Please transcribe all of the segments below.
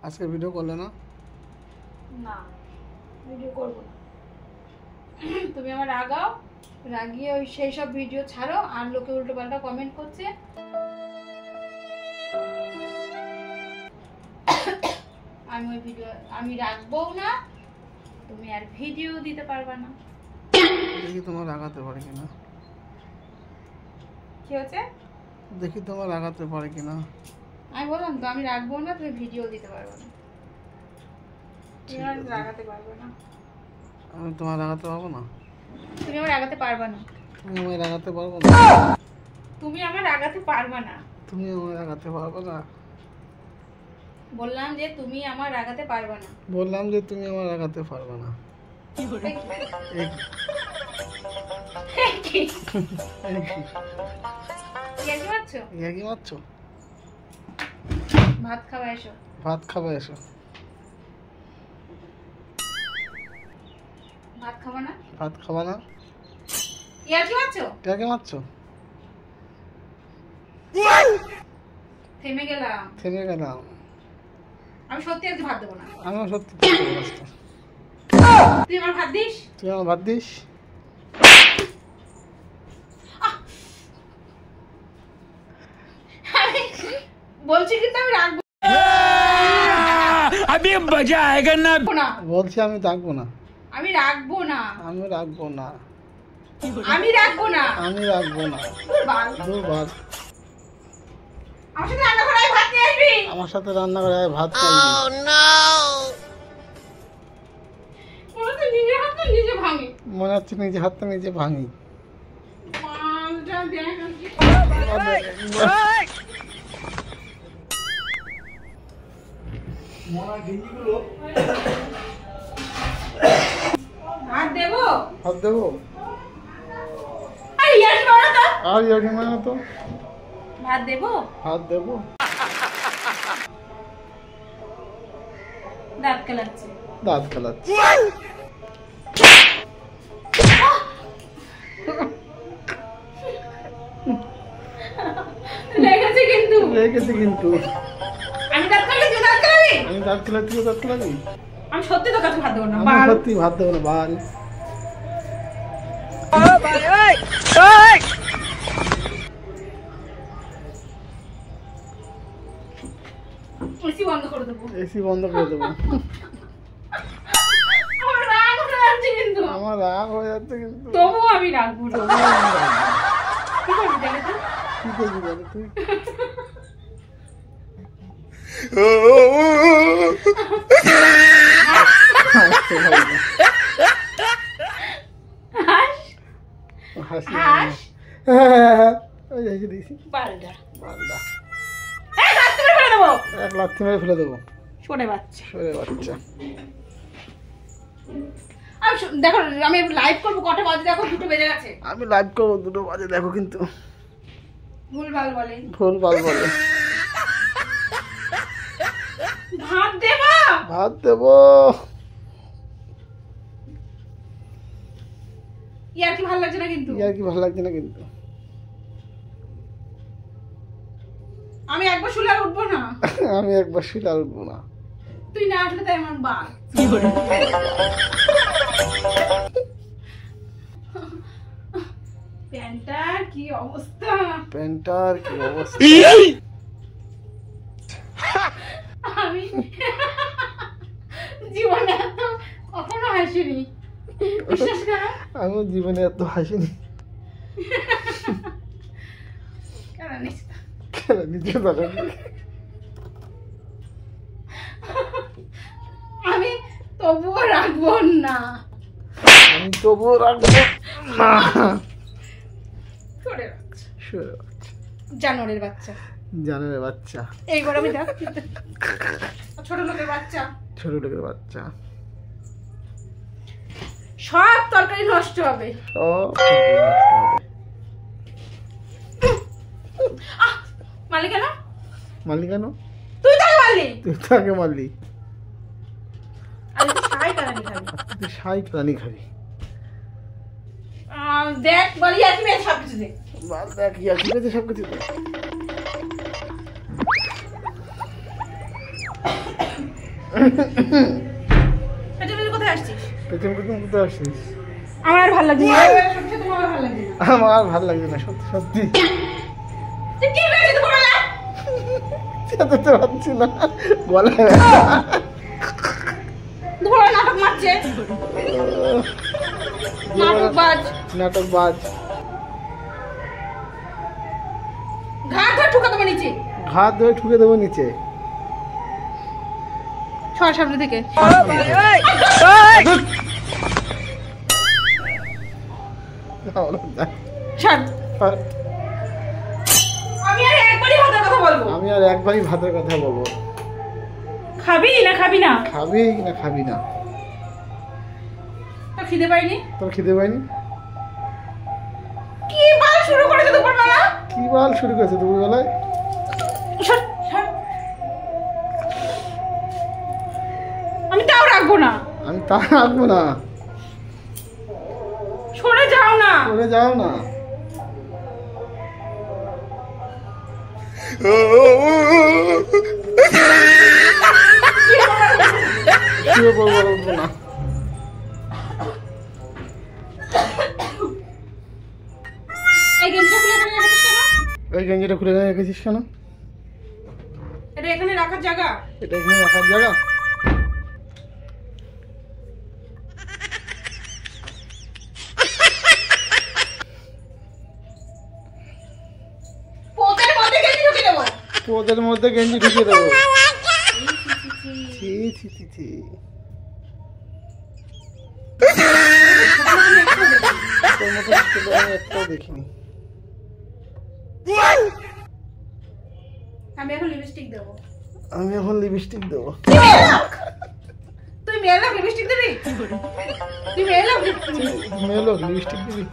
আজকে ভিডিও করলে না? না ভিডিও করব না। তুমি আমার রাগাও, রাগিয়ে ওই সেই সব ভিডিও ছাড়ো আর লোকে উল্টো পাল্টা কমেন্ট করছে। আমি ওই ভিডিও আমি রাখবো না, তুমি আর ভিডিও দিতে পারবে না। দেখি তোমার রাগাতে পারে কিনা। কি হচ্ছে? দেখি তোমার রাগাতে পারে কিনা। আমি বললাম তো আমি রাখবো না, তুমি ভিডিও দিতে পারবে না। তুমি আর রাগাতে পারবে না। আমি তোমার রাগাতে পারবো না। তুমি আমার রাগাতে পারবে না। তুমি আমায় রাগাতে পারবো না। তুমি আমার রাগাতে পারবে না। তুমি আমায় রাগাতে পারবো না। বললাম যে তুমি আমার রাগাতে পারবে না। বললাম যে তুমি আমার রাগাতে পারবে না। কি মারছো? ভাত খাওয়া এসো। ভাত খাবে এসো। ভাত খাবো না? ভাত খাবা না? ইয়ার কি মারছো? কাকে মারছো? থেমে গেলাম। থেমে গেলাম। আমি সত্যি আজকে ভাত দেবো না। আমিও সত্যি। তুই আমার ভাত দিস? তুই আমার ভাত দিস? বলছি কিন্তু আমি রাখবো अभी मजा आएगा ना। বলছি আমি রাখবো না। আমি রাখবো না। আমি রাখবো না। আমি রাখবো না। আমি রাখবো না। দূর ভাত। আমার সাথে রান্নাঘরে আয়, ভাত নিয়ে আসবি। আমার সাথে রান্না করে আয়, ভাত খাবি। নিজের হাতে নিজে ভাঙি। মনে হচ্ছে নিজে হাতটা নিজে ভাঙি। মালটা দেখ আজকে। ভাত দেবো? ভাত দেবো? আরে ইয়ার কি মারো তো? আর ইয়ার্কি মারো তো। ভাত দেবো? ভাত দেবো? দাঁত কেলাচ্ছে। দাঁত খেলাচ্ছে। লেগেছে কিন্তু। লেগেছে কিন্তু। আমি দাঁত কেলালে তুই দাঁত কেলাবি? আমি দাঁত খেলাচ্ছি, তুই দাঁত খেলাবি? আমি সত্যি তোর কাছে ভাত দেবো না। আমি সত্যি ভাত দেবো না। বাল। এসি বন্ধ করে দেবো। এসি বন্ধ করে দেবো। আমার রাগ উঠে যাচ্ছে কিন্তু। আমার রাগ হয়ে যাচ্ছে কিন্তু। তবুও আমি রাখবো না। কি করবি তাহলে তুই? কি করবি বলে তুই? হাস হাসি। হাস ওই রেখে দিয়েছি। বালটা। বালদা। এই লাথি মেরে ফেলে দেবো। এক লাথি মেরে ফেলে দেবো। সরে বাচ্চা। সরে বাচ্চা। দেখো আমি লাইভ করবো, কটা বাজে দেখো, 2টো বেজে গেছে। আমি লাইভ করবো 2টো বাজে, দেখো কিন্তু। ভুলভাল বলে। ভুলভাল বলে। ভাত দেবো? ভাত দেবো। ইয়ার কি ভালো লাগছে না কিন্তু। ইয়ার কি ভালো লাগছে না কিন্তু। আমি একবার শুলে আর উঠবো না। আমি একবার শুলে আর উঠবো না। তুই না আসলে তাই আমার বাল। প্যান্টার কি অবস্থা। প্যান্টার কি অবস্থা। আমি জীবনে এত কখনো হাসিনি, বিশ্বাস করো। আমি জীবনে এত হাসিনি। কেন নিস না? কেন নিজে দেখা? আমি তবুও রাখবো না। আমি তবুও রাখবো না। সরে বাচ্চা। সরে বাচ্চা। জানোয়ারের বাচ্চা। জানের বাচ্চা। এইবার আমি দেখ, ছোট লোকের বাচ্চা। ছোট লোকের বাচ্চা। সব তরকারি নষ্ট হবে। মালিক কেন? মারলি কেন? তুই তাকে মারলি। তুই তাকে মারলি। আমি তো সাই কারানি খাবি। তুই সাই প্রাণী খাবি। দেখ বলি আর তুমি সব কিছু দেখ। বাল দেখ ইয়ার কি আছে সব কিছু। পেছন পেছন কোথায় আসছিস? পেছন পেছন কোথায় আসছিস? আমার আর ভালো লাগছে না। সত্যি তোমার আর ভালো লাগছে না। আমার আর ভালো লাগছে না, সত্যি সত্যি। তুই কি হয়েছে দুপুরবেলা? চেঁচাতে পারছি না, গলায় দুপুরবেলা নাটক মারছে। নাটকবাজ। নাটকবাজ। ঘাট ধরে ঠুকা দেবো নিচে। ঘাত ধরে ঠুকে দেবো নিচে। সর সামনে থেকে। সর। আমি আর একবারই ভাতের কথা বলবো। আমি আর একবারই ভাতের কথা বলবো। খাবি না খাবি না? খাবি না খাবি না? তোর খিদে পাইনি? তোর খিদে পাইনি? কি বাল শুরু করেছে দুপুরবেলা? কি বাল শুরু করেছে দুপুরবেলায়? সর, সর। আমি তাও রাখবো না। আমি তা রাখবো না। সরে যাও না। সরে যাও না। শুয়ে পড়বো, উঠবো না। এই গেঞ্জিটা খুলে এখানে রেখেছিস কেন? ওই গেঞ্জিটা খুলে রেখেছিস কেন? এটা এখানে রাখার জায়গা? এটা এখানে রাখার জায়গা? পোতের মধ্যে গেঞ্জি ঢুকিয়ে দেবো। ওদের মধ্যে গেঞ্জি ঢুকিয়ে দেবো। ছি ছি ছি ছি। তোর মতো ছেলে আমি একটাও দেখিনি। আমি এখন লিপস্টিক দেবো। আমি এখন লিপস্টিক দেবো। তুই মেয়ের লোক লিপস্টিক দিবি? তুই মেয়ের লোক মেয়ে লোক লিপস্টিক দিবি?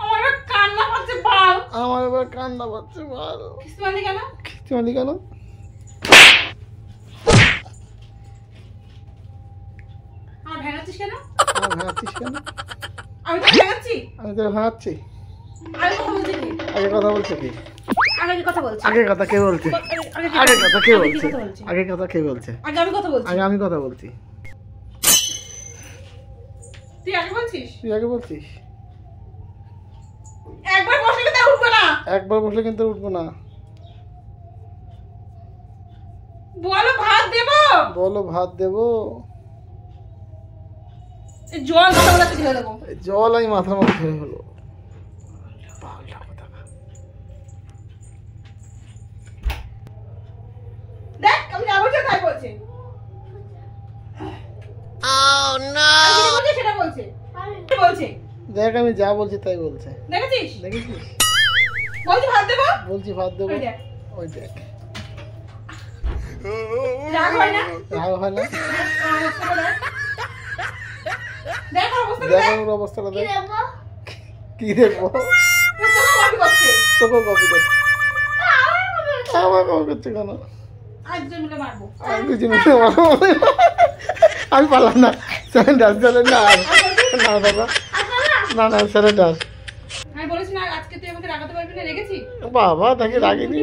আমার এবার কান্না পাচ্ছে বাল। আমার এবার কান্না পাচ্ছে ভালো। কিস্তুমালি কেন? খিচুড়ি কেন? আমার ভেঙাচ্ছিস কেন? আমার ভাঙাচ্ছিস কেন? আমি তো ভেঙাচ্ছি। আমি তো ভাঙাচ্ছি। আগে কথা বলছি কি? আগে কথা বলছে কি? আগে কি কথা বলছি? আগে কথা কে বলছে? আগে কথা কে বলছে? আগে কথা কে বলছে? আগে আমি কথা বলছি। আগে আমি কথা বলছি। তুই আগে বলছিস? তুই আগে বলছিস। একবার বসলে তাই উঠবে না। একবার বসলে কিন্তু উঠবো না। বলো ভাত দেবো? বলো ভাত দেবো? এই জল কথা বলাতে ঢেলে দেবো। এই জল আমি মাথার মধ্যে ঢেলে হলো। দেখ আমি যা বলছি তাই বলছে। সেটা বলছে। কি বলছে? দেখ আমি যা বলছি তাই বলছে। দেখেছিস? দেখেছিস? বলছি ভাত দেবো? বলছি ভাত দেবো। ওই দেখ। ওই দেখ। রাগ হয় না? রাগ হয় না? দেখ অবস্থা দেখ দেখ। ওর অবস্থাটা কি দেখ। দেখবো? কি দেখবো? তোকে কপি করছে। তোকেও কপি করছে। আমার কপি করছে কেন? আজ দুজন মিলে মারবো। আমি দুজন মিলে মারবো। আমি পারলাম না। Surrender surrender. না বাবা, না না স্যারেন্ডার। আমি বলেছি না আজকে তুই আমাকে রাগাতে পারবি না, রেখেছি। বাবা তাকে রাগিনি।